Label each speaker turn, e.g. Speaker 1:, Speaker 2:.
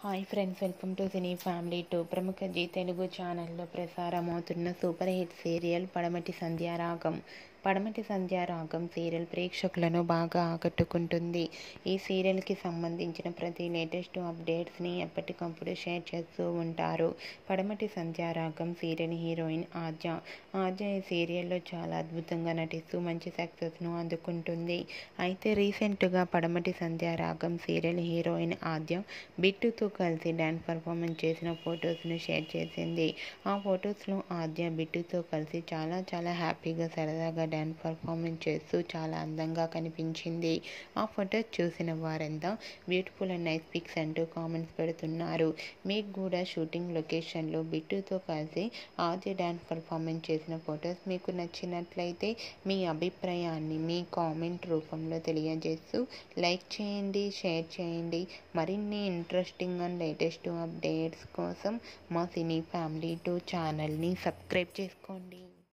Speaker 1: Hi friends, welcome to cine family two. ప్రముఖ G Telugu ఛానల్లో ప్రసారమవుతున్న super hit serial పడమటి Sandhyaragam serial ప్రేక్షకులను బాగా ఆకట్టుకుంటుంది. ఈ సీరియల్కి సంబంధించిన ప్రతి లేటెస్ట్ అప్డేట్స్ని ఎప్పటికప్పుడు షేర్ చేస్తూ ఉంటారు. పడమటి సంధ్యారాగం సీరియల్ హీరోయిన్ ఆద్య ఈ సీరియల్లో చాలా అద్భుతంగా నటిస్తూ మంచి సక్సెస్ను అందుకుంటుంది. అయితే రీసెంట్గా పడమటి సంధ్యారాగం సీరియల్ హీరోయిన్ ఆద్య బిట్టుతో కలిసి డ్యాన్స్ పర్ఫార్మెన్స్ చేసిన ఫొటోస్ను షేర్ చేసింది. ఆ ఫొటోస్లో ఆద్య బిట్టుతో కలిసి చాలా హ్యాపీగా సరదాగా డ్యాన్స్ పర్ఫార్మెన్స్ చేస్తూ చాలా అందంగా కనిపించింది. ఆ ఫొటోస్ చూసిన వారంతా బ్యూటిఫుల్ అండ్ నైస్ పిక్స్ అంటూ కామెంట్స్ పెడుతున్నారు. మీకు కూడా షూటింగ్ లొకేషన్లో బిట్టుతో కలిసి ఆద్య డ్యాన్స్ పర్ఫార్మెన్స్ చేసిన ఫొటోస్ మీకు నచ్చినట్లయితే మీ అభిప్రాయాన్ని మీ కామెంట్ రూపంలో తెలియజేస్తూ లైక్ చేయండి, షేర్ చేయండి. మరిన్ని ఇంట్రెస్టింగ్ అండ్ లేటెస్ట్ అప్డేట్స్ కోసం మా సినీ ఫ్యామిలీ 2 ఛానల్ని సబ్స్క్రైబ్ చేసుకోండి.